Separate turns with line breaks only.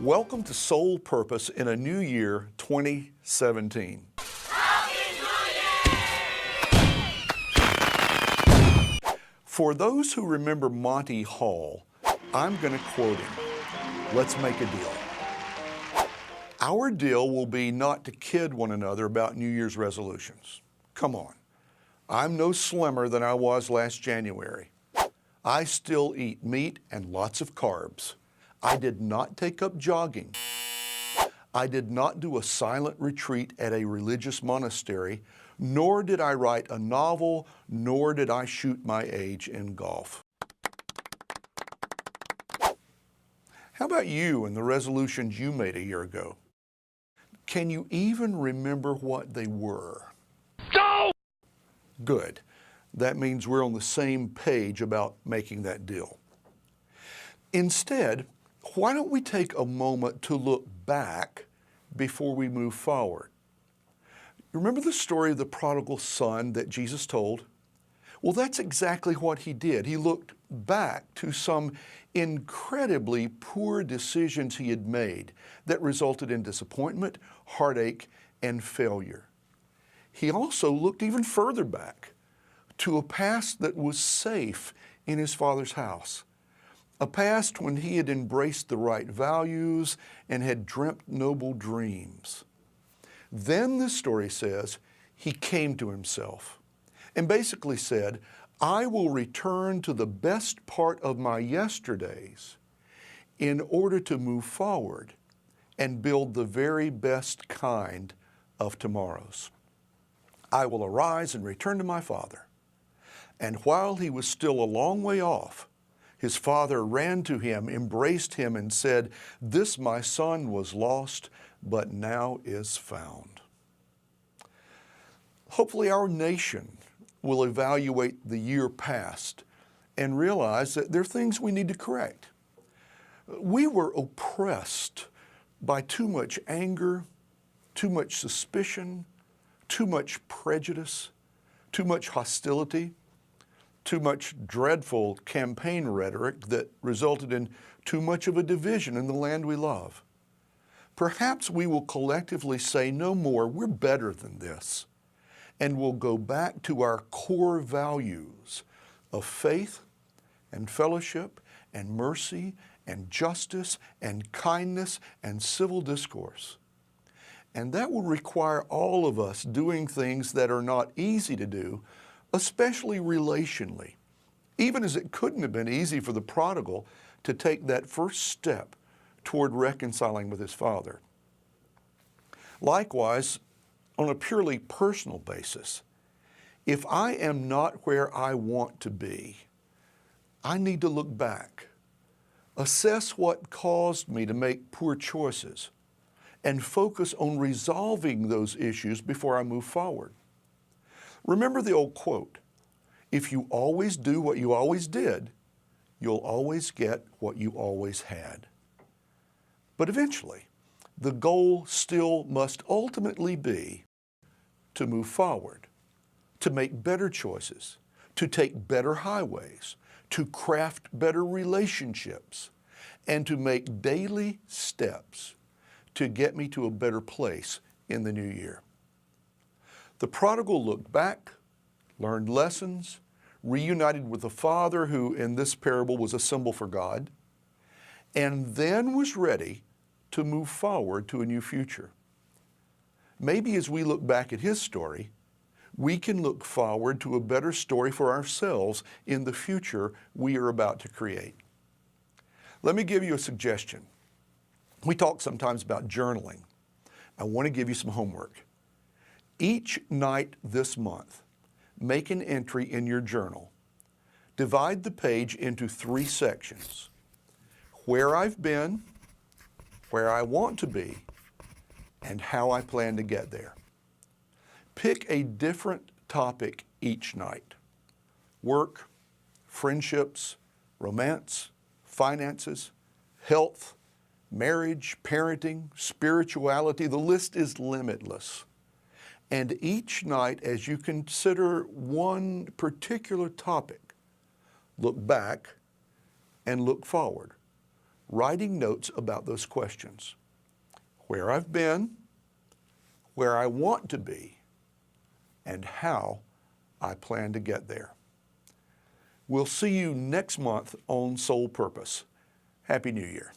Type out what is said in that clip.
Welcome to Soul Purpose in a new year, 2017. For those who remember Monty Hall, I'm going to quote him. Let's make a deal. Our deal will be not to kid one another about New Year's resolutions. Come on. I'm no slimmer than I was last January. I still eat meat and lots of carbs. I did not take up jogging. I did not do a silent retreat at a religious monastery, nor did I write a novel, nor did I shoot my age in golf. How about you and the resolutions you made a year ago? Can you even remember what they were? No! Good. That means we're on the same page about making that deal. Instead, why don't we take a moment to look back before we move forward? Remember the story of the prodigal son that Jesus told? Well, that's exactly what he did. He looked back to some incredibly poor decisions he had made that resulted in disappointment, heartache, and failure. He also looked even further back to a past that was safe in his father's house. A past when he had embraced the right values and had dreamt noble dreams. Then the story says he came to himself and basically said, I will return to the best part of my yesterdays in order to move forward and build the very best kind of tomorrows. I will arise and return to my father. And while he was still a long way off, his father ran to him, embraced him, and said, This my son was lost, but now is found. Hopefully our nation will evaluate the year past and realize that there are things we need to correct. We were oppressed by too much anger, too much suspicion, too much prejudice, too much hostility, too much dreadful campaign rhetoric that resulted in too much of a division in the land we love. Perhaps we will collectively say no more, we're better than this, and we'll go back to our core values of faith and fellowship and mercy and justice and kindness and civil discourse. And that will require all of us doing things that are not easy to do, especially relationally, even as it couldn't have been easy for the prodigal to take that first step toward reconciling with his father. Likewise, on a purely personal basis, if I am not where I want to be, I need to look back, assess what caused me to make poor choices, and focus on resolving those issues before I move forward. Remember the old quote, if you always do what you always did, you'll always get what you always had. But eventually, the goal still must ultimately be to move forward, to make better choices, to take better highways, to craft better relationships, and to make daily steps to get me to a better place in the new year. The prodigal looked back, learned lessons, reunited with the father who in this parable was a symbol for God, and then was ready to move forward to a new future. Maybe as we look back at his story, we can look forward to a better story for ourselves in the future we are about to create. Let me give you a suggestion. We talk sometimes about journaling. I want to give you some homework. Each night this month, make an entry in your journal. Divide the page into 3 sections. Where I've been, where I want to be, and how I plan to get there. Pick a different topic each night. Work, friendships, romance, finances, health, marriage, parenting, spirituality. The list is limitless. And each night, as you consider one particular topic, look back and look forward. writing notes about those questions: where I've been, where I want to be, and how I plan to get there. We'll see you next month on Soul Purpose. Happy New Year.